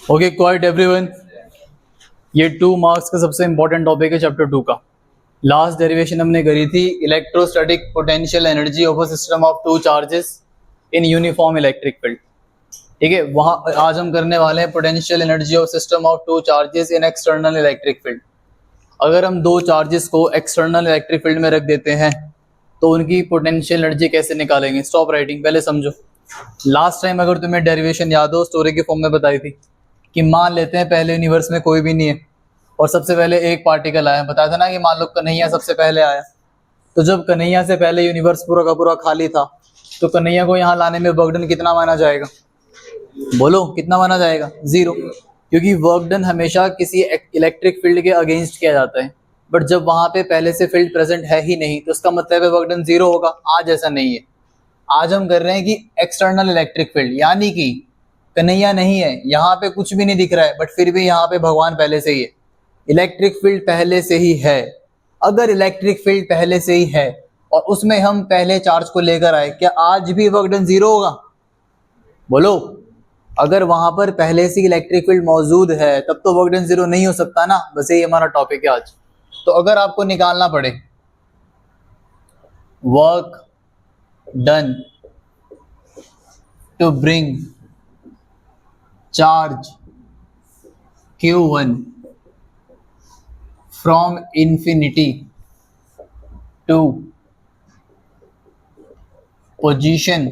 Okay quite everyone, ये 2 marks का सबसे इंपॉर्टेंट टॉपिक है चैप्टर 2 का। लास्ट डेरिवेशन हमने करी थी electrostatic potential energy of a system of 2 charges in uniform electric field. ठीक है, वहाँ आज हम करने वाले हैं potential energy of system of 2 charges in external electric field. अगर हम 2 चार्जेस को एक्सटर्नल इलेक्ट्रिक फील्ड में रख देते हैं तो उनकी पोटेंशियल एनर्जी कैसे निकालेंगे। स्टॉप राइटिंग, पहले समझो। लास्ट टाइम अगर तुम्हें डेरिवेशन याद हो, स्टोरी के फॉर्म में बताई थी कि मान लेते हैं पहले यूनिवर्स में कोई भी नहीं है और सबसे पहले एक पार्टिकल आया। बताया था ना कि मान लो कन्हैया सबसे पहले आया, तो जब कन्हैया से पहले यूनिवर्स पूरा का पूरा खाली था तो कन्हैया को यहाँ लाने में वर्क डन कितना माना जाएगा? बोलो कितना माना जाएगा? 0, क्योंकि वर्क डन हमेशा किसी इलेक्ट्रिक फील्ड के अगेंस्ट किया जाता है। बट जब वहां पे पहले से फील्ड प्रेजेंट है ही नहीं तो उसका मतलब है वर्क डन 0 होगा। आज ऐसा नहीं है। आज हम कर रहे हैं कि एक्सटर्नल इलेक्ट्रिक फील्ड, यानी कि कन्हैया नहीं है, यहाँ पे कुछ भी नहीं दिख रहा है बट फिर भी यहाँ पे भगवान पहले से ही है। इलेक्ट्रिक फील्ड पहले से ही है। अगर इलेक्ट्रिक फील्ड पहले से ही है और उसमें हम पहले चार्ज को लेकर आए, क्या आज भी वर्क डन 0 होगा? बोलो, अगर वहां पर पहले से इलेक्ट्रिक फील्ड मौजूद है तब तो वर्क डन 0 नहीं हो सकता ना। बस यही हमारा टॉपिक है आज। तो अगर आपको निकालना पड़े work done to bring charge Q1 from infinity to position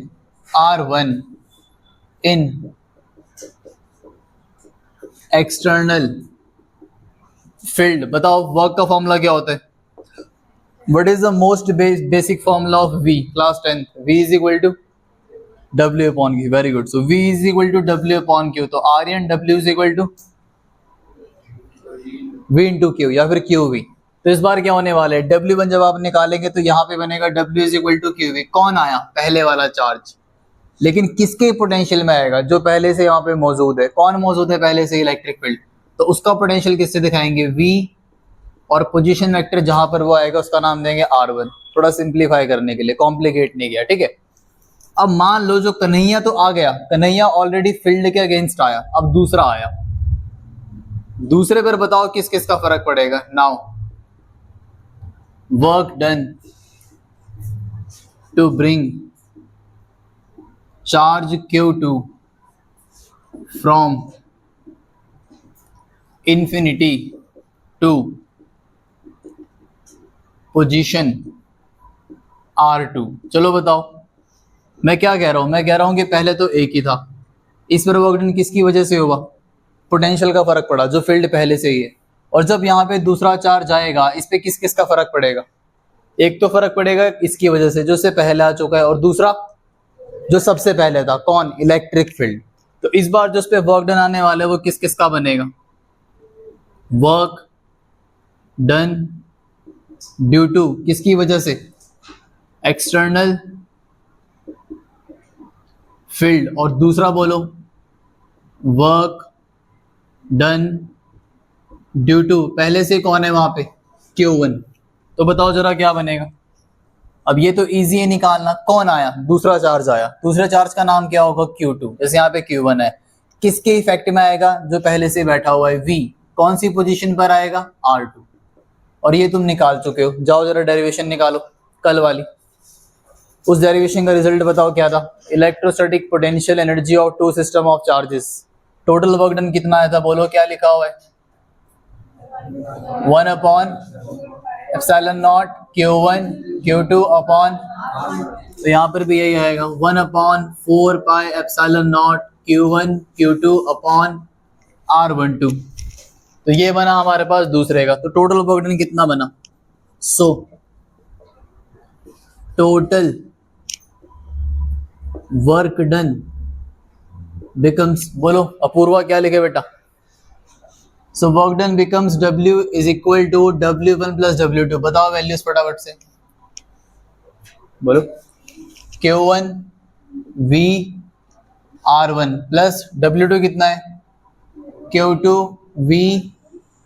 R1 in external field, बताओ वर्क का फॉर्मूला क्या होता है? What is the most basic formula of V? Class 10th, V is equal to W upon Q. Very good. So V is equal to W upon Q. तो R and W is equal to V into Q या फिर QV। तो इस बार क्या होने वाला है, W1 जब आप निकालेंगे तो यहाँ पे बनेगा W is equal to QV। कौन आया? पहले वाला चार्ज। लेकिन किसके पोटेंशियल में आएगा? जो पहले से यहाँ पे मौजूद है। कौन मौजूद है पहले से? Electric field. तो उसका पोटेंशियल किससे दिखाएंगे? V, और पोजीशन वेक्टर जहां पर वो आएगा उसका नाम देंगे R1। थोड़ा सिंप्लीफाई करने के लिए, कॉम्प्लिकेट नहीं किया। ठीक है, अब मान लो जो कन्हैया तो आ गया, कन्हैया ऑलरेडी फील्ड के अगेंस्ट आया, अब दूसरा आया। दूसरे पर बताओ किस किस का फर्क पड़ेगा। Now work done to bring charge Q2 from infinity to position R2। चलो बताओ, मैं क्या कह रहा हूं? मैं कह रहा हूं कि पहले तो एक ही था, इस पर वर्क डन किसकी वजह से हुआ? पोटेंशियल का फर्क पड़ा, जो फील्ड पहले से ही है। और जब यहाँ पे दूसरा चार्ज आएगा, इस पे किस किस का फर्क पड़ेगा? एक तो फर्क पड़ेगा इसकी वजह से जो से पहले आ चुका है, और दूसरा जो सबसे पहले था, कौन? Electric field. तो इस बार जो उस पे वर्क डन आने वाला है वो किस किस का बनेगा? वर्क डन ड्यू टू किसकी वजह से? External field. और दूसरा बोलो वर्क डन ड्यू टू पहले से कौन है वहां पे? Q1। तो बताओ जरा क्या बनेगा? अब ये तो इजी है निकालना। कौन आया? दूसरा चार्ज आया। दूसरे चार्ज का नाम क्या होगा? Q2। जैसे यहाँ पे Q1 है, किसके इफेक्ट में आएगा? जो पहले से बैठा हुआ है, V। कौन सी पोजीशन पर आएगा? R2। और ये तुम निकाल चुके हो। जाओ जरा डेरिवेशन निकालो कल वाली। उस डेरिवेशन का रिजल्ट बताओ क्या था? Electrostatic potential energy of 2 system of charges. Total work done कितना आया था? बोलो क्या लिखा हुआ है? 1 upon epsilon naught Q1 Q2 upon, तो यहाँ पर भी यही आएगा 1 अपॉन 4 पाई epsilon naught Q1 Q2 upon R12। तो ये बना हमारे पास दूसरे का। तो टोटल वर्क डन कितना बना? So total work done becomes, बोलो अपूर्वा क्या लिखे बेटा? So work done becomes W is equal to W1 plus W2। बताओ वैल्यूज फटाफट से बोलो। Q1 V R1 plus W2 कितना है? Q2 V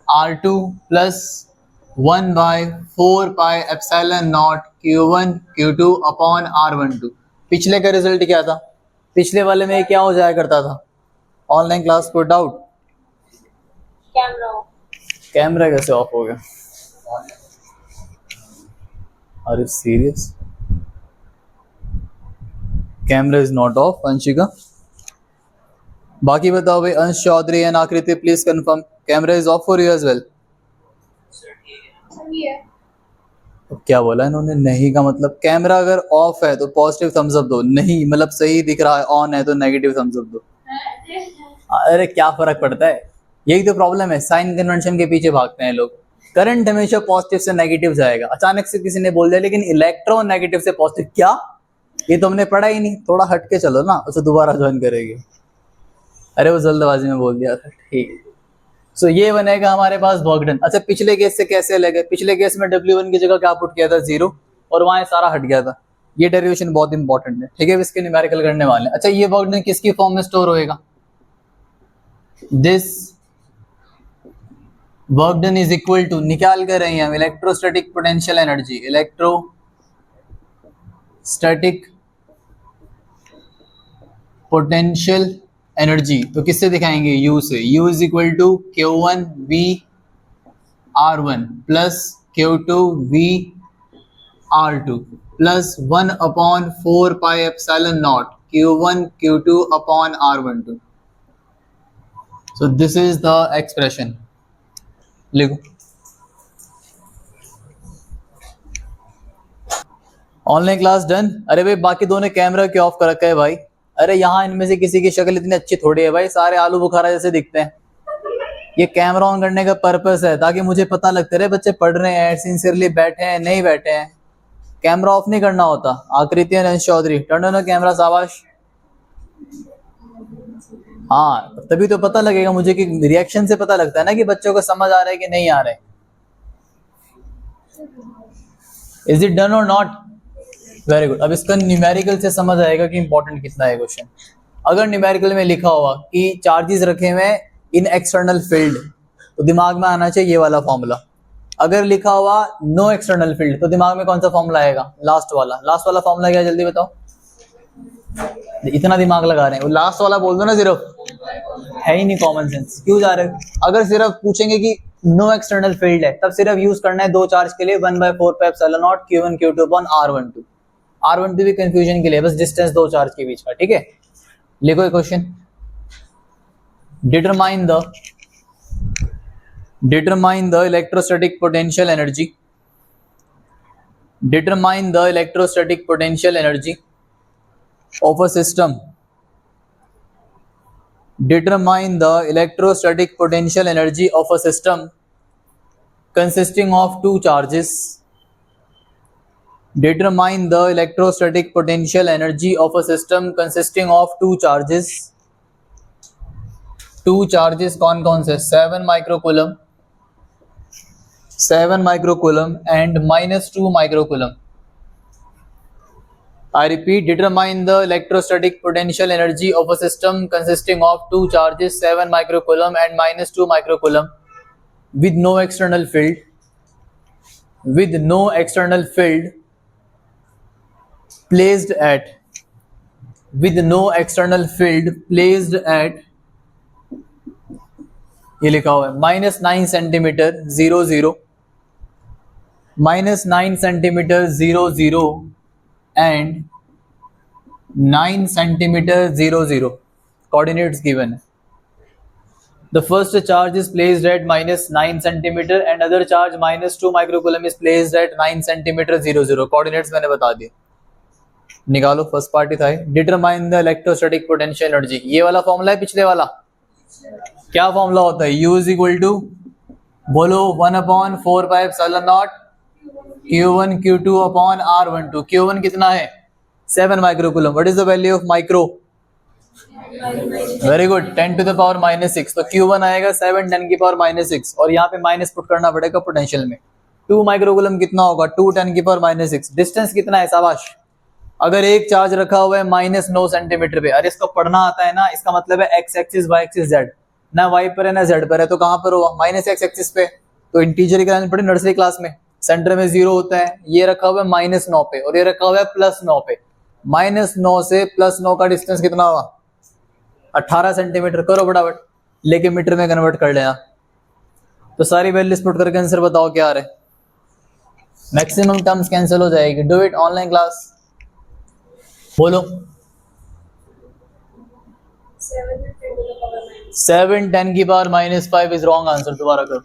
R2 plus 1/4 pi epsilon naught Q1 Q2 upon R12। पिछले का रिजल्ट क्या था? पिछले वाले में क्या हो जाया करता था? Online class put out camera कैसे ऑफ हो गया? Are you serious? Camera is not off Anshika. बाकी बताओ भाई, Ansh Chaudhary and Akriti please confirm camera is off for you as well. क्या बोला इन्होंने? नहीं का मतलब कैमरा अगर ऑफ है तो पॉजिटिव थम्स अप दो, नहीं मतलब सही दिख रहा है ऑन है तो नेगेटिव थम्स अप दो. अरे क्या फर्क पड़ता है, यही तो प्रॉब्लम है, साइन कन्वेंशन के पीछे भागते हैं लोग. करंट हमेशा पॉजिटिव से नेगेटिव जाएगा. अचानक से किसी ने बोल दिया लेकिन इलेक्ट्रॉन नेगेटिव से पॉजिटिव, क्या? ये तो हमने पढ़ा ही नहीं. थोड़ा हट के चलो ना, उसे दोबारा ज्वाइन करेंगे. अरे वो जल्दबाजी में बोल दिया था. ठीक है. सो ये बनेगा हमारे पास वर्क डन. अच्छा पिछले केस से कैसे अलग है? पिछले केस में W1 की जगह क्या पुट किया था? 0, और वहां सारा हट गया था. ये डेरिवेशन बहुत इंपॉर्टेंट है. ठीक है, इसके न्यूमेरिकल करने वाले. अच्छा ये वर्क डन किसकी फॉर्म में स्टोर होएगा? This work done is equal to, निकाल कर रहे हैं हम, electrostatic potential energy. Electrostatic potential energy तो किससे दिखाएंगे? U से. U is equal to Q1 V R1 plus Q2 V R2 plus 1/4 pi epsilon naught Q1 Q2 upon R12. So this is the expression. लिखो. Online class done. अरे भाई बाकी दोनों camera क्यों ऑफ कर रखा है भाई? अरे यहाँ इनमें से किसी की शक्ल इतनी अच्छी थोड़ी है भाई, सारे आलू बुखारा जैसे दिखते हैं. ये कैमरा ऑन करने का पर्पस है ताकि मुझे पता लगता रहे बच्चे पढ़ रहे हैं, सिंसियरली बैठे हैं, नहीं बैठे हैं. कैमरा ऑफ नहीं करना होता. आकृति एंड अंश चौधरी टर्न ऑन कैमरा. शाबाश. हाँ तभी तो पता लगेगा मुझे कि रिएक्शन से पता लगता है ना कि बच्चों को समझ आ रहा है कि नहीं आ रहा है. इज इट डन और नॉट? Very good. अब इसका न्यूमेरिकल से समझ आएगा कि इंपॉर्टेंट कितना है क्वेश्चन. अगर न्यूमेरिकल में लिखा हुआ कि चार्जेस रखे हुए इन एक्सटर्नल फील्ड तो दिमाग में आना चाहिए ये वाला फॉर्मूला. अगर लिखा हुआ नो एक्सटर्नल फील्ड तो दिमाग में कौन सा फॉर्मूला आएगा? लास्ट वाला. लास्ट वाला फॉर्मूला क्या है जल्दी बताओ. इतना दिमाग लगा रहे हैं, वो लास्ट वाला बोल दो ना. सिर्फ है ही नहीं कॉमन सेंस, क्यों जा रहे हो? अगर सिर्फ पूछेंगे कि नो एक्सटर्नल फील्ड है तब सिर्फ यूज करना है दो चार्ज के लिए 1/4 pi epsilon naught Q1 Q2 upon R12. R12 भी कंफ्यूजन के लिए, बस डिस्टेंस दो चार्ज के बीच का. ठीक है. लिखो question. Determine the electrostatic potential energy. Determine the electrostatic potential energy of a system. Determine the electrostatic potential energy of a system consisting of two charges. Determine the electrostatic potential energy of a system consisting of two charges. Two charges कौन कौन से? 7 microcoulomb and -2 microcoulomb. I repeat, determine the electrostatic potential energy of a system consisting of two charges 7 microcoulomb and -2 microcoulomb with no external field. Placed at ये लिखा हुआ है -9 centimetre 00 -9 centimetre 00 and 9 centimetre 00. Coordinates given है. The first charge is placed at -9 centimetre and other charge -2 microcoulomb is placed at 9 centimetre 00. Coordinates मैंने बता दिए. निकालो. First part था determine the electrostatic potential energy. ये वाला फॉर्मूला है पिछले वाला. क्या फॉर्मूला होता है? U इज इक्वल टू बोलो 1/4 pi epsilon naught Q1 Q2 upon R12. Q1 कितना है? 7 microcoulomb. What is the value of micro? Very good. 10 to the power -6. तो Q1 आएगा 7 10 की पावर -6 और यहाँ पे माइनस पुट करना पड़ेगा पोटेंशियल में. 2 माइक्रोकूलम कितना होगा? 2 10 की पावर -6. डिस्टेंस कितना है? शाबाश. अगर एक चार्ज रखा हुआ है -9 सेंटीमीटर पे, अरे इसको पढ़ना आता है ना, इसका मतलब है x axis y axis z, ना y पर है ना z पर है, तो कहां पर होगा? -x एक्सिस पे. तो इंटीजर की लाइन पढ़ी नर्सरी क्लास में. सेंटर में 0 होता है. ये रखा हुआ है -9 पे और ये रखा हुआ है +9 पे. -9 से +9 का डिस्टेंस कितना हुआ? 18 सेंटीमीटर. करो फटाफट, लेके मीटर में कन्वर्ट कर लेना. तो सारी वैल्यूज पुट करके आंसर बताओ क्या आ रहा है। मैक्सिमम टर्म्स कैंसिल हो जाएगी। डू इट ऑनलाइन क्लास, बोलो। 7 10 की पावर -5 इज रॉन्ग आंसर। दोबारा करो।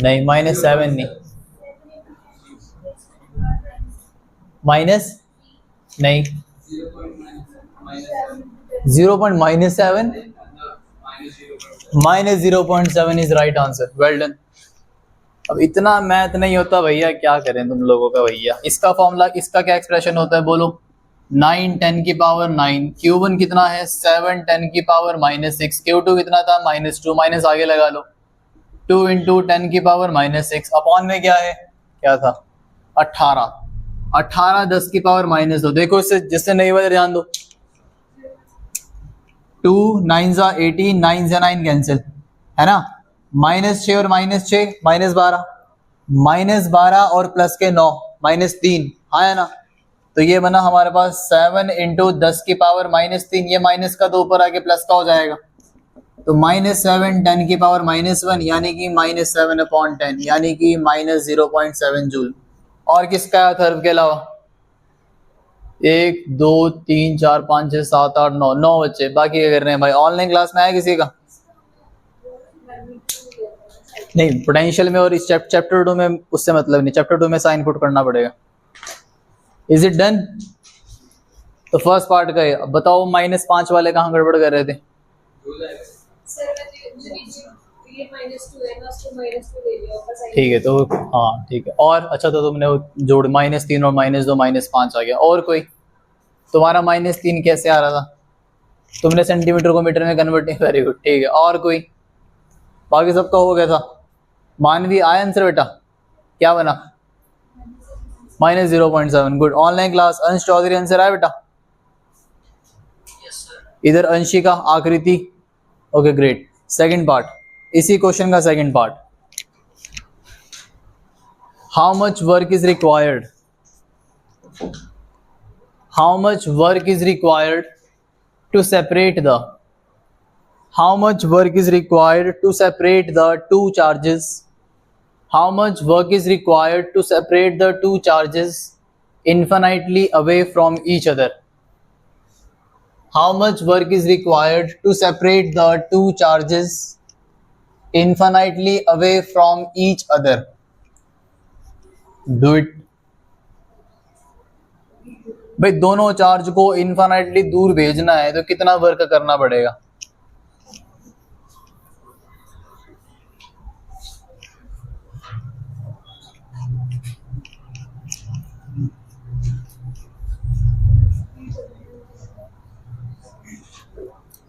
नहीं, -7 नहीं, माइनस नहीं, 0.7 -0.7 is right answer. Well done. अब इतना मैथ नहीं होता भैया, क्या करें तुम लोगों का भैया। इसका फॉर्मूला, इसका क्या एक्सप्रेशन होता है बोलो। 9 10 की पावर 9, Q1 कितना है 7 10 की पावर -6, Q2 कितना था -2, माइनस आगे लगा लो, 2 इंटू 10 की पावर -6 अपॉन में क्या है, क्या था 18, 18 10 की पावर -2। देखो इससे, जिससे नहीं बता ध्यान दो। 2 9 18, 9 से 9 कैंसिल है ना, -6 और -6 -12, -12 और प्लस के 9 -3, हाँ है ना। तो ये बना हमारे पास 7 इंटू 10 की पावर -3, ये माइनस का तो ऊपर आके प्लस का हो जाएगा, तो -7 10 की पावर -1 यानी कि -7/10 यानी कि -0.7 जूल। और किसका है थर्व के अलावा? 1 2 3 4 5 6 7 8 9, 9 बच्चे। बाकी क्या कर रहे हैं भाई? ऑनलाइन क्लास में आया किसी का? नहीं, पोटेंशियल में और इस चैप्टर 2 में उससे मतलब नहीं, चैप्टर 2 में साइन पुट करना पड़ेगा। Is it done? तो फर्स्ट पार्ट का है। अब बताओ -5 वाले कहाँ गड़बड़ कर रहे थे? ठीक है, तो हाँ ठीक है। और अच्छा, तो तुमने वो जोड़ -3 और -2 -5 आ गया। और कोई? तुम्हारा -3 कैसे आ रहा था? तुमने सेंटीमीटर को मीटर में कन्वर्ट, वेरी गुड, ठीक है। और कोई? बाकी सबका हो गया था। मानवी आया आंसर बेटा? क्या बना? -0.7, गुड। ऑनलाइन क्लास अंश चौधरी आंसर आया बेटा? इधर Anshika Akriti, okay great. Second part, इसी क्वेश्चन का second part. How much work is required, how much work is required to separate the, how much work is required to separate the two charges, how much work is required to separate the two charges infinitely away from each other, how much work is required to separate the two charges infinitely away from each other, do it। भाई दोनों charge को infinitely दूर भेजना है तो कितना work करना पड़ेगा?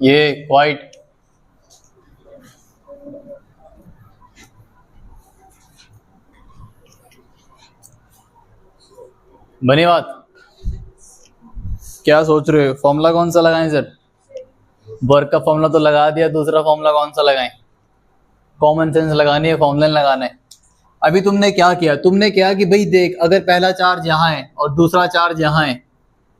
ये क्वाइट बनी बात। क्या सोच रहे हो? फॉर्मूला कौन सा लगाएं सर? वर्क का फॉर्मूला तो लगा दिया, दूसरा फॉर्मूला कौन सा लगाएं? कॉमन सेंस लगानी है, फॉर्मूला लगाना है। अभी तुमने क्या किया? तुमने क्या कि भाई देख, अगर पहला चार्ज यहाँ है और दूसरा चार्ज यहाँ है,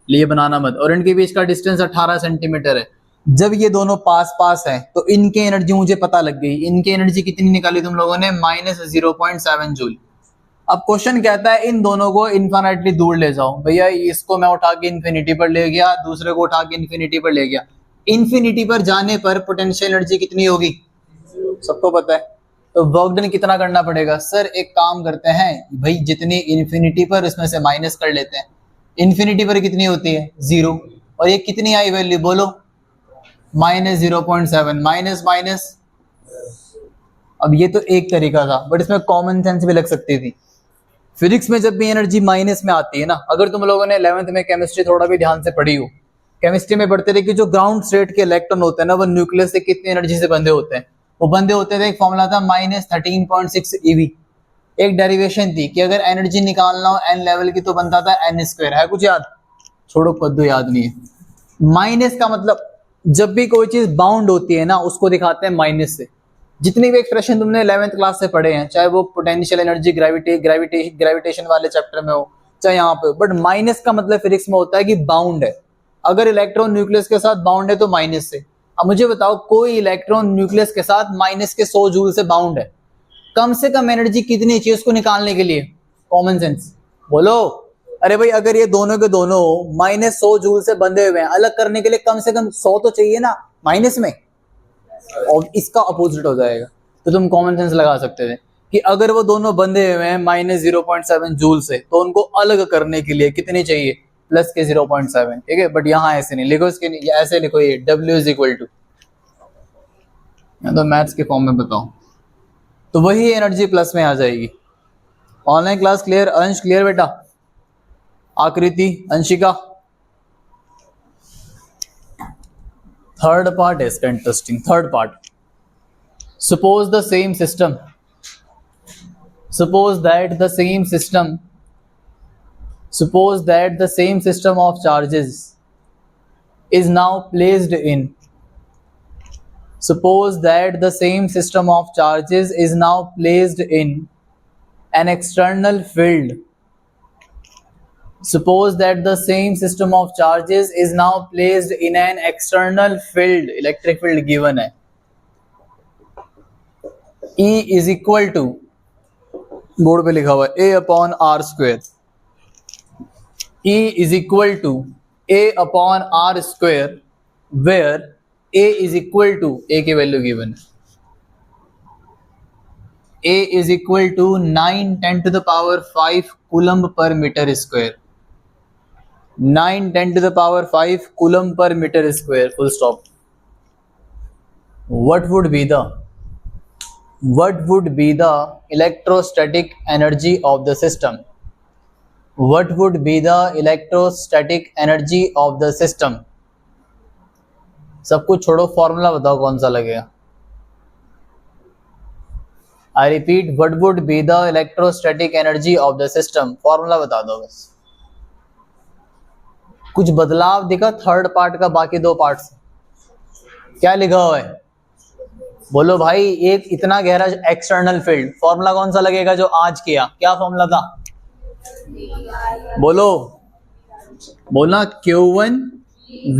लिए बनाना मत, और इनके बीच का डिस्टेंस 18 सेंटीमीटर है। जब ये दोनों पास पास है तो इनकी एनर्जी मुझे पता लग गई। इनकी एनर्जी कितनी निकाली तुम लोगों ने? -0.7 जूल। अब क्वेश्चन कहता है इन दोनों को इन्फिनिटली दूर ले जाओ। भैया इसको मैं उठा के इन्फिनिटी पर ले गया, दूसरे को उठा के इन्फिनिटी पर ले गया। इन्फिनिटी पर जाने पर पोटेंशियल एनर्जी कितनी होगी? सबको पता है। तो वर्क डन कितना करना पड़ेगा? सर एक काम करते हैं भाई, जितनी इन्फिनिटी पर इसमें से माइनस कर लेते हैं। इन्फिनिटी पर कितनी होती है? 0। और ये कितनी आई वैल्यू बोलो? -0.7, माइनस माइनस। अब ये तो एक तरीका था, बट इसमें कॉमन सेंस भी लग सकती थी। फिजिक्स में जब भी एनर्जी माइनस में आती है ना, अगर तुम लोगों ने 11th में केमिस्ट्री थोड़ा भी ध्यान से पढ़ी हो, केमिस्ट्री में पढ़ते थे कि जो ग्राउंड स्टेट के इलेक्ट्रॉन होते हैं ना, वो न्यूक्लियस से कितनी एनर्जी से बंधे होते हैं? वो बंधे होते थे, एक फॉर्मूला था -13.6 eV। एक डेरिवेशन थी कि अगर एनर्जी निकालना हो n लेवल की तो बनता था n²। है कुछ याद? छोड़ो कद्दू, याद नहीं है। माइनस का मतलब जब भी कोई चीज बाउंड होती है ना, उसको दिखाते हैं माइनस से। जितनी भी एक्सप्रेशन तुमने 11th क्लास से पढ़े हैं, चाहे वो पोटेंशियल एनर्जी ग्रेविटेशन वाले चैप्टर में हो, चाहे यहाँ पे, बट माइनस का मतलब फिजिक्स में होता है कि बाउंड है। अगर इलेक्ट्रॉन न्यूक्लियस के साथ बाउंड है तो माइनस से, अब मुझे बताओ, कोई इलेक्ट्रॉन न्यूक्लियस के साथ माइनस के 100 जूल से बाउंड है, कम से कम एनर्जी कितनी चाहिए उसको निकालने के लिए? कॉमन सेंस बोलो। अरे भाई, अगर ये दोनों के दोनों माइनस 100 जूल से बंधे हुए हैं, अलग करने के लिए कम से कम 100 तो चाहिए ना माइनस में, और इसका अपोजिट हो जाएगा। तो तुम कॉमन सेंस लगा सकते थे कि अगर वो दोनों बंधे हुए हैं माइनस 0.7 जूल से, तो उनको अलग करने के लिए कितनी चाहिए? प्लस के 0.7। ठीक है, बट यहाँ ऐसे नहीं लिखो, इसके नहीं, ऐसे लिखो, ये W इज इक्वल टू, तो मैथ्स के फॉर्म में बताओ, तो वही एनर्जी प्लस में आ जाएगी। Online class clear? अंश क्लियर बेटा? आकृति, अंशिका? थर्ड पार्ट है इसका interesting. Third part, suppose the same system, suppose that the same system of charges is now placed in an external field. Suppose that the same system of charges is now placed in an external field, electric field given है, E is equal to, board पे लिखा हुआ है, A upon R square, E is equal to A upon R square, where A is equal to, A की value given है, A is equal to 9×10⁵ coulomb per metre square, 9×10⁵ coulomb per metre square, full stop. What would be the electrostatic energy of the system? What would be the electrostatic energy of the system? सब कुछ छोड़ो, formula बताओ कौन सा लगेगा। I repeat, what would be the electrostatic energy of the system? Formula बता दो बस। कुछ बदलाव दिखा थर्ड पार्ट का बाकी दो पार्ट से? क्या लिखा हुआ है? बोलो भाई, एक इतना गहरा एक्सटर्नल फील्ड, फॉर्मूला कौन सा लगेगा जो आज किया? क्या फॉर्मूला था? बोलो, बोलना Q1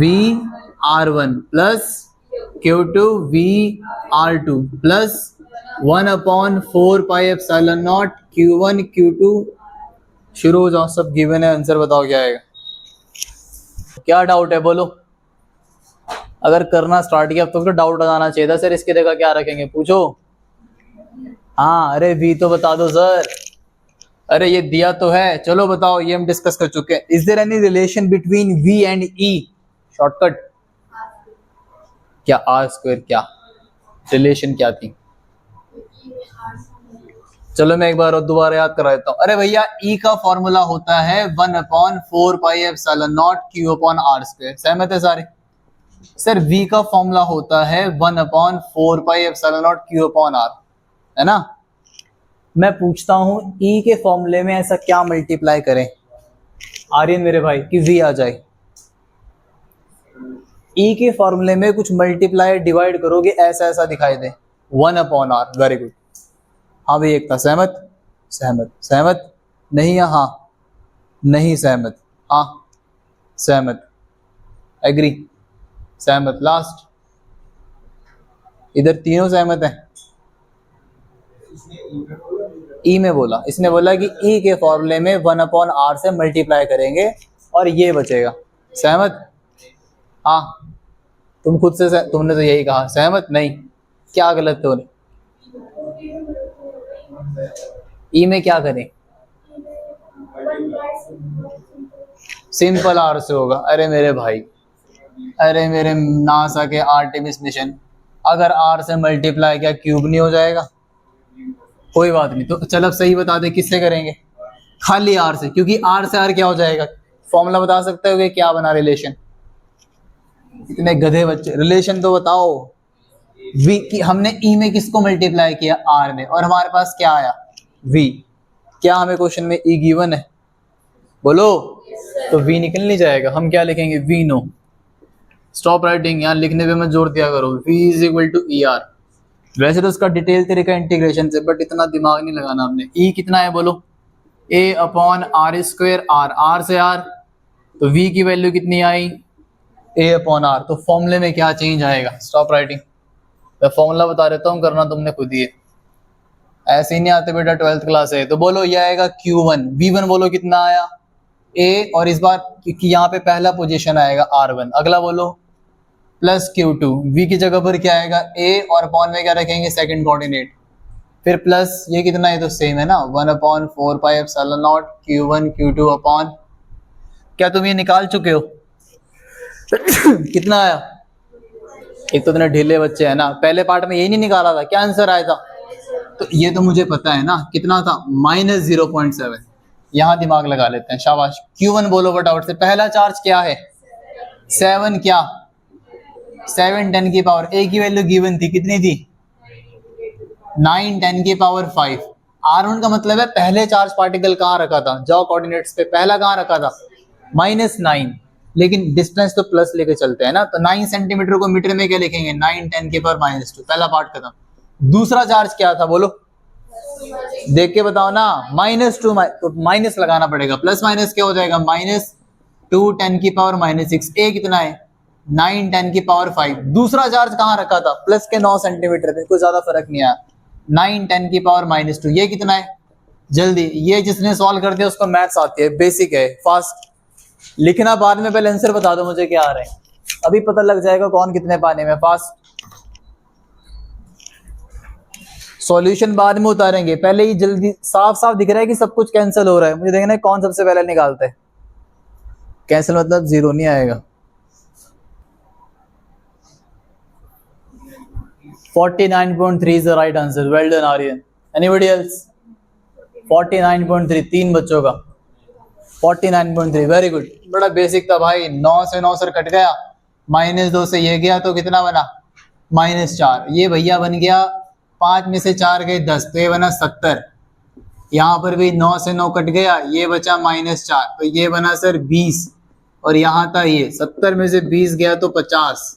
VR1 plus Q2 VR2 plus 1/4πε0 Q1 Q2। शुरू हो जाओ, सब गिवन है, आंसर बताओ क्या आएगा। क्या डाउट है बोलो? अगर करना स्टार्ट किया अब तक तो डाउट लगाना चाहिए था सर, इसकी जगह क्या रखेंगे पूछो। हाँ, अरे वी तो बता दो सर, अरे ये दिया तो है, चलो बताओ, ये हम डिस्कस कर चुके हैं। Is there any relation between V and E? Shortcut क्या? आर स्क्वायर, क्या रिलेशन क्या थी? चलो मैं एक बार और दोबारा याद करा देता हूँ। अरे भैया, ई का फॉर्मूला होता है 1/4πε0 Q/r²। सहमत है सारे? सर V का फॉर्मूला होता है 1/4πε0 Q/r, है ना? मैं पूछता हूं E के फॉर्मूले में ऐसा क्या मल्टीप्लाई करें आर्यन मेरे भाई कि V आ जाए? E के फॉर्मूले में कुछ मल्टीप्लाई डिवाइड करोगे ऐसा ऐसा दिखाई दे, 1/r। Very good. हाँ भाई, एक था सहमत, सहमत, सहमत नहीं है? हाँ नहीं सहमत, हाँ सहमत, एग्री, सहमत, लास्ट। इधर तीनों सहमत हैं। ई में बोला, इसने बोला कि ई के फॉर्मूले में 1/r से मल्टीप्लाई करेंगे और ये बचेगा। सहमत? हाँ, तुम खुद से तुमने तो यही कहा। सहमत? नहीं, क्या गलत है? ई में क्या करें? सिंपल आर से होगा। अरे मेरे भाई, अरे मेरे नासा के आर्टेमिस मिशन, अगर आर से मल्टीप्लाई किया क्यूब नहीं हो जाएगा? कोई बात नहीं, तो चल अब सही बता दे किससे करेंगे? खाली आर से, क्योंकि आर से आर क्या हो जाएगा? फॉर्मूला बता सकते हो क्या बना रिलेशन? इतने गधे बच्चे, रिलेशन तो बताओ। वी की हमने ई में किसको मल्टीप्लाई किया? आर में, और हमारे पास क्या आया? वी। क्या हमें क्वेश्चन में ई गिवन है? बोलो। तो वी निकल नहीं जाएगा, हम क्या लिखेंगे? We no. स्टॉप राइटिंग, यहाँ लिखने पे मैं जोर दिया करो। V is equal to E R. वैसे तो उसका डिटेल तरीका इंटीग्रेशन से, बट इतना दिमाग नहीं लगाना हमने। E कितना है बोलो? A/r², r से r, तो V की वैल्यू कितनी आई? A upon are. तो फॉर्मूले में क्या चेंज आएगा? स्टॉप राइटिंग, मैं फॉर्मूला बता देता हूँ, करना तुमने खुद ही है, ऐसे ही नहीं आते बेटा, 12th क्लास है। तो बोलो ये आएगा Q1, V1 बोलो कितना आया A, और इस बार क्योंकि यहाँ पे पहला पोजीशन आएगा R1, अगला बोलो प्लस Q2, V की जगह पर क्या आएगा A, और अपॉन में क्या रखेंगे सेकंड कोऑर्डिनेट, फिर प्लस ये कितना है तो सेम है ना 1/4 pi epsilon naught Q1 Q2 upon, क्या तुम ये निकाल चुके हो? कितना आया? एक तो इतने ढीले बच्चे हैं ना, पहले पार्ट में यही नहीं निकाला था, क्या आंसर आया था? तो ये तो मुझे पता है ना, कितना था -0.7, यहां दिमाग लगा लेते हैं, शाबाश। Q1 बोलो फटाफट से, पहला चार्ज क्या है 7, क्या 7 10 की पावर, A की वैल्यू गिवन थी, कितनी थी 9 10 की पावर 5। R1 का मतलब है पहले चार्ज पार्टिकल कहाँ रखा था, जाओ कोऑर्डिनेट्स पे, पहला कहाँ रखा था -9, लेकिन डिस्टेंस तो प्लस लेके चलते हैं ना, तो 9 सेंटीमीटर को मीटर में क्या लिखेंगे 9 10 की पावर -2, पहला पार्ट खत्म। दूसरा चार्ज क्या था बोलो, देख के बताओ ना, -2, तो माइनस लगाना पड़ेगा, प्लस माइनस क्या हो जाएगा -2 10 की पावर -6, A कितना है 9 10 की पावर 5। दूसरा चार्ज कहाँ रखा था, प्लस के 9 सेंटीमीटर पे, कोई ज्यादा फर्क नहीं आया, 9 10 की पावर -2, ये कितना है, जल्दी, ये जिसने सॉल्व कर दिया उसको मैथ्स आती है, बेसिक है, फास्ट लिखना, बाद में पहले आंसर बता दो मुझे क्या आ रहे हैं, अभी पता लग जाएगा कौन कितने पाने में, फास्ट। सॉल्यूशन बाद में उतारेंगे, पहले ही जल्दी, साफ साफ दिख रहा है कि सब कुछ कैंसिल हो रहा है, मुझे देखना है कौन सबसे पहले निकालते हैं, कैंसिल मतलब 0 नहीं आएगा। 49.3 is the right answer, well done Aryan, anybody else? 49.3, 3 बच्चों का 49.3, वेरी गुड, बड़ा बेसिक था भाई, 9 से 9 सर कट गया, -2 से ये गया तो कितना बना -4, ये भैया बन गया 5 में से 4 गए 10, तो ये बना 70, यहाँ पर भी 9 से 9 कट गया, ये बचा -4, तो ये बना सर 20, और यहाँ था ये 70 में से 20 गया तो 50,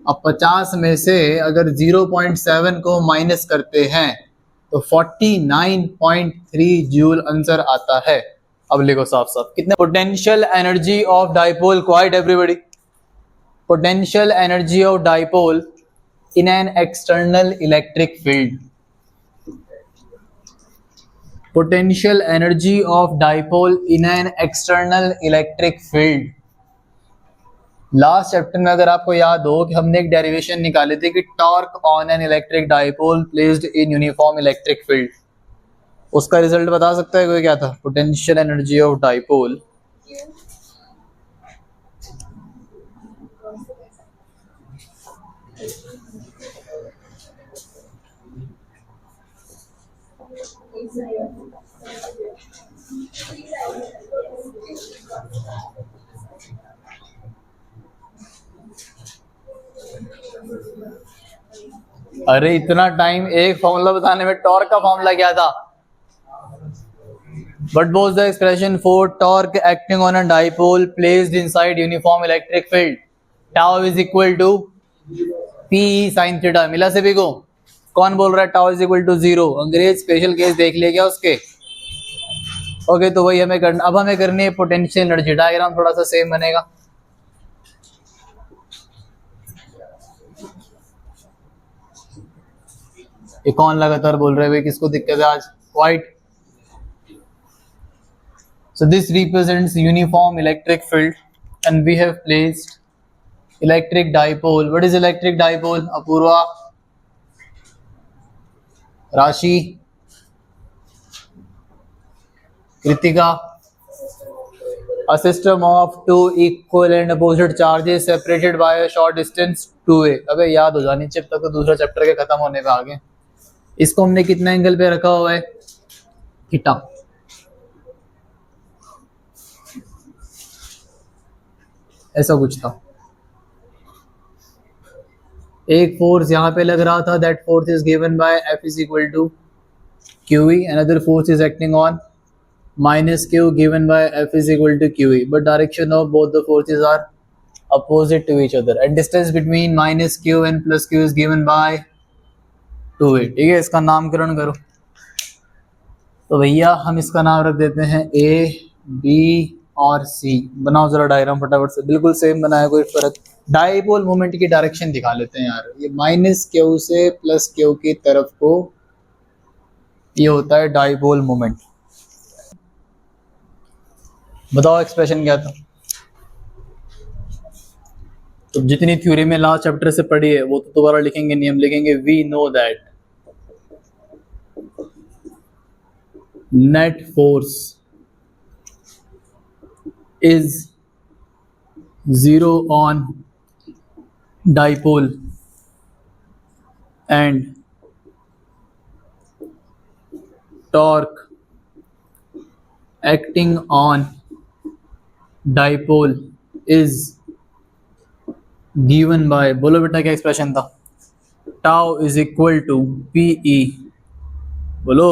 अब 50 में से अगर 0.7 को माइनस करते हैं तो 49.3 जूल आंसर आता है। अब लिखो साफ साफ, कितने potential energy of dipole, quite everybody, potential energy of dipole in an external electric field, potential energy of dipole in an external electric field। Last chapter में अगर आपको याद हो कि हमने एक डेरिवेशन निकाली थी कि torque on an electric dipole placed in uniform electric field, उसका रिजल्ट बता सकता है कोई, क्या था पोटेंशियल एनर्जी ऑफ डाइपोल अरे इतना टाइम एक फॉर्मूला बताने में, टॉर्क का फॉर्मूला क्या था, what was the expression for torque acting on a dipole placed inside uniform electric field? tau is equal to p sin theta, मिला सभी को, कौन बोल रहा है tau is equal to 0, अंग्रेज स्पेशल केस देख लिया क्या उसके, ओके तो वही हमें करना, अब हमें करनी है पोटेंशियल एनर्जी, डायग्राम थोड़ा सा सेम बनेगा, ये कौन लगातार बोल रहे हैं, किसको दिक्कत है आज, white. So this represents uniform electric field and we have placed electric dipole. What is electric dipole? Apurva, Rashi, Kritika. A system of two equal and opposite charges separated by a short distance 2a. अबे याद हो जानी चाहिए, तब तक तो दूसरा chapter के खत्म होने पे आ गए। इसको हमने कितना एंगल पे रखा हुआ है, थीटा, ऐसा कुछ था, एक फोर्स यहाँ पे लग रहा था, that force is given by F is equal to QE, another force is acting on minus Q given by F is equal to QE, but direction of both the forces are opposite to each other and distance between minus Q and plus Q is given by 2a, ठीक है, इसका नामकरण करो, तो भैया हम इसका नाम रख देते हैं A, B और C, बनाओ जरा डायग्राम फटाफट से, बिल्कुल सेम बनाया, कोई फर्क डाइपोल मोमेंट की डायरेक्शन दिखा लेते हैं यार, ये माइनस क्यू से प्लस क्यू की तरफ को ये होता है डाइपोल मोमेंट। बताओ एक्सप्रेशन क्या था। तो जितनी थ्योरी में लास्ट चैप्टर से पढ़ी है वो तो दोबारा लिखेंगे नहीं, हम लिखेंगे we know that net force is 0 on dipole and torque acting on dipole is given by, बोलो बेटा क्या एक्सप्रेशन था, tau is equal to P E, बोलो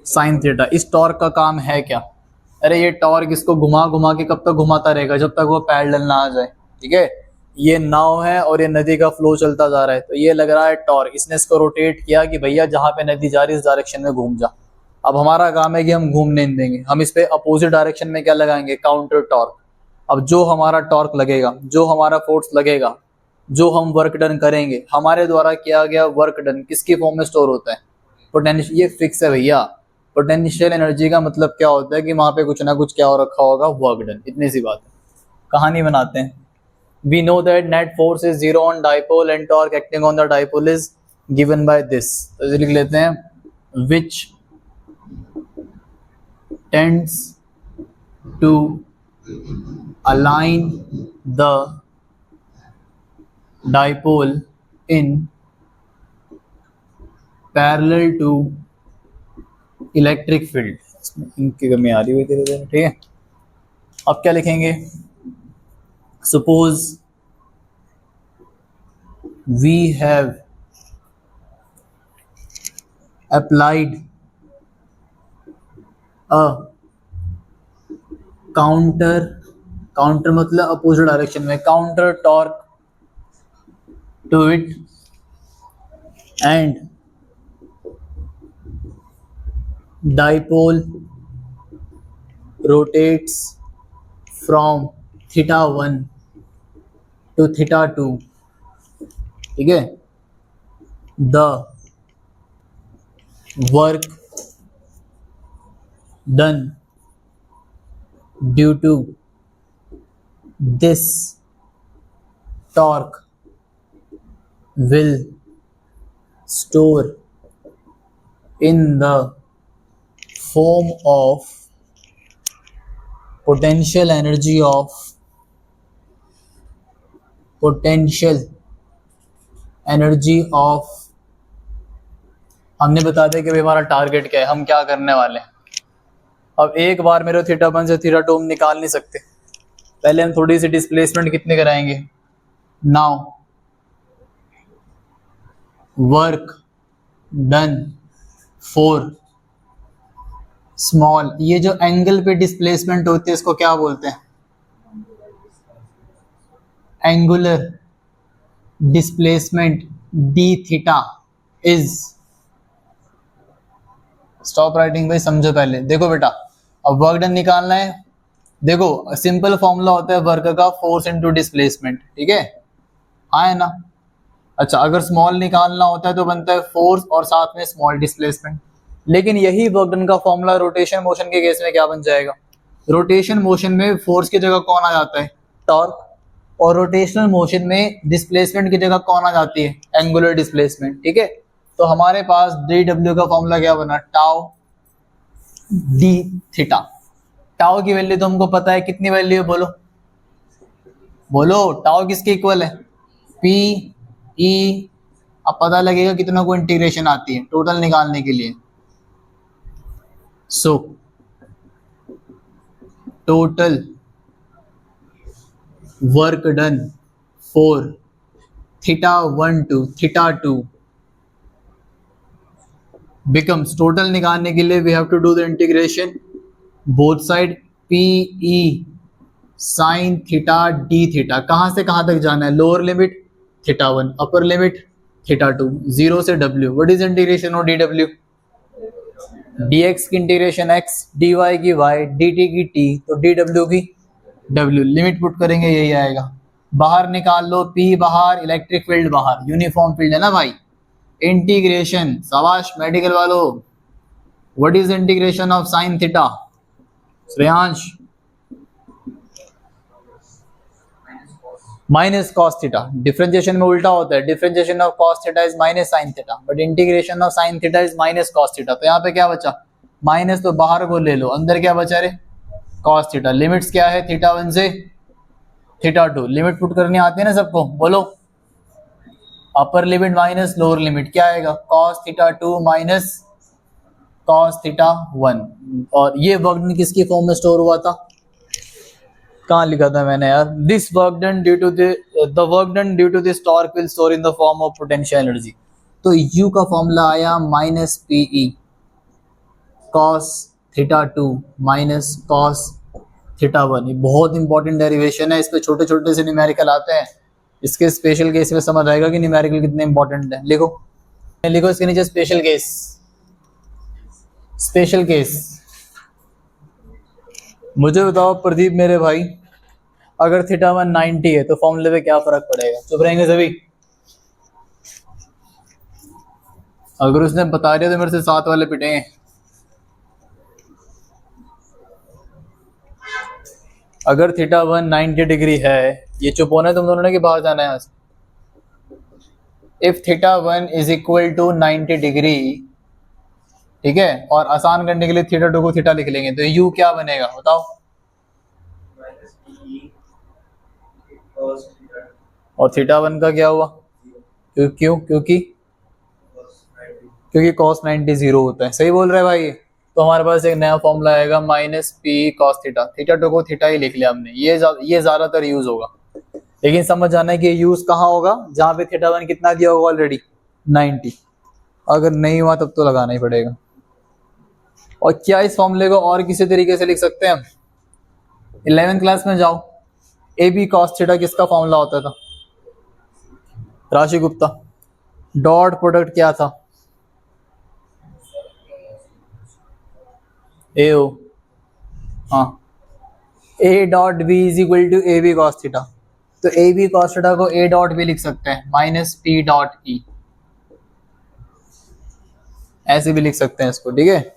साइन थीटा। इस टॉर्क का काम है क्या? अरे ये टॉर्क इसको घुमा घुमा के कब तक घुमाता रहेगा, जब तक वो पैरेलल ना आ जाए। ठीक है, ये नाव है और ये नदी का फ्लो चलता जा रहा है, तो ये लग रहा है टॉर्क, इसने इसको रोटेट किया कि भैया जहाँ पे नदी जा रही है इस डायरेक्शन में घूम जा। अब हमारा काम है कि हम घूमने नहीं देंगे, हम इस पे अपोजिट डायरेक्शन में क्या लगाएंगे, काउंटर टॉर्क। अब जो हमारा टॉर्क लगेगा, जो हमारा फोर्स लगेगा, जो हम वर्क डन करेंगे, हमारे द्वारा किया गया वर्क डन किसकी फॉर्म में स्टोर होता है, पोटेंशियल। ये फिक्स है भैया, पोटेंशियल एनर्जी का मतलब क्या होता है कि वहां पे कुछ ना कुछ क्या हो रखा होगा, वर्क डन। इतनी सी बात है, कहानी बनाते हैं। We know that net force is 0 on dipole and torque acting on the dipole is given by this. तो लिख लेते हैं which tends to align the dipole in parallel to electric field। इसमें इनकी कमी आ रही हुई धीरे धीरे, ठीक है। अब क्या लिखेंगे, suppose we have applied a counter मतलब अपोजिट डायरेक्शन में, counter torque to it and dipole rotates from θ1 to θ2। ठीक है, the work done due to this torque will store in the form of potential energy of हमने बता दिया कि भाई हमारा टारगेट क्या है, हम क्या करने वाले हैं। अब एक बार मेरे θ1 से θ2 हम निकाल नहीं सकते, पहले हम थोड़ी सी डिस्प्लेसमेंट कितने कराएंगे। Now work done for small, ये जो एंगल पे डिस्प्लेसमेंट होती है इसको क्या बोलते हैं, angular displacement D theta is, stop writing भाई, समझो पहले। देखो बेटा, अब वर्क डन निकालना है, देखो सिंपल फॉर्मूला होता है वर्क का, फोर्स इनटू डिस्प्लेसमेंट। ठीक है, हाँ है ना। अच्छा, अगर स्मॉल निकालना होता है तो बनता है फोर्स और साथ में स्मॉल डिस्प्लेसमेंट। लेकिन यही वर्क डन का फॉर्मूला रोटेशन मोशन के केस में क्या बन जाएगा, रोटेशन मोशन में फोर्स की जगह कौन आ जाता है, टॉर्क, और रोटेशनल मोशन में डिस्प्लेसमेंट की जगह कौन आ जाती है, एंगुलर डिस्प्लेसमेंट। ठीक है, तो हमारे पास dw का फॉर्मूला क्या बना, टाउ डी थीटा। टाउ की वैल्यू तो हमको पता है, कितनी वैल्यू है बोलो, बोलो टाउ किसके इक्वल है, पी ई। अब पता लगेगा कितना को इंटीग्रेशन आती है टोटल निकालने के लिए। So total work done for θ1 to θ2 becomes, total निकालने के लिए we have to do the integration both side, p E sine theta d theta. कहां से कहां तक जाना है, लोअर लिमिट θ1, अपर लिमिट θ2, 0 से w। What is integration of dw, dx की इंटीग्रेशन x, dy की y, dt की t, तो dw की w। लिमिट पुट करेंगे यही आएगा, बाहर निकाल लो, P बाहर, इलेक्ट्रिक फील्ड बाहर, यूनिफॉर्म फील्ड है ना भाई। इंटीग्रेशन, शाबाश मेडिकल वालों, what is integration of sine theta? Shreyansh, minus cos theta. Differentiation में उल्टा होता है, differentiation of cos theta is minus sine theta, but integration of sine theta is minus cos theta. तो यहाँ पे क्या बचा? माइनस, तो बाहर को ले लो, अंदर क्या बचा रे? Cos theta. लिमिट्स क्या है? थीटा 1 से थीटा 2। लिमिट पुट करनी आती है ना सबको? बोलो, upper limit minus lower limit, क्या आएगा? Cos theta 2 minus cos theta 1। और ये वर्क डन किसकी फॉर्म में स्टोर हुआ था? कहाँ लिखा था मैंने यार? This work done due to the work done due to this torque will store in the form of potential energy. तो U का फॉर्मूला आया minus PE cos theta 2 minus cos theta 1। ये बहुत इंपॉर्टेंट डेरिवेशन है, इस पे छोटे छोटे से न्यूमेरिकल आते हैं। इसके स्पेशल केस में समझ आएगा कि न्यूमेरिकल कितने इंपॉर्टेंट है। लिखो, लिखो इसके नीचे स्पेशल केस। स्पेशल केस, मुझे बताओ प्रदीप मेरे भाई, अगर थीटा 1 90 है तो फॉर्मूले पे क्या फर्क पड़ेगा? चुप रहेंगे सभी? अगर उसने बता दिया तो मेरे से 7 वाले पिटेंगे। अगर थीटा 1 90 डिग्री है, ये चुप होना है तुम दोनों ने कि बाहर जाना है यहाँ से? If theta 1 is equal to 90 degree, ठीक है, और आसान करने के लिए थीटा 2 को थीटा लिख लेंगे, तो U क्या बनेगा बताओ? और थीटा 1 का क्या हुआ? क्यों? क्योंकि cos 90 0 होता है। सही बोल रहे भाई। तो हमारे पास एक नया फॉर्मूला आएगा minus P cos theta. Theta 2 को थीटा ही लिख लिया हमने। ये ज्यादातर यूज होगा, लेकिन समझ जाना है कि यूज कहाँ होगा? जहां पे थीटा 1 कितना दिया होगा ऑलरेडी? 90। अगर नहीं हुआ तब तो लगाना ही पड़ेगा। और क्या इस फॉर्मूले को और किसी तरीके से लिख सकते हैं हम? 11th क्लास में जाओ, AB cos थीटा किसका फॉर्मूला होता था? राशि गुप्ता। डॉट प्रोडक्ट क्या था? AO। हाँ, A dot B is equal to AB cos theta. तो AB cos थीटा को A डॉट B लिख सकते हैं, माइनस P डॉट E, ऐसे भी लिख सकते हैं इसको, ठीक है।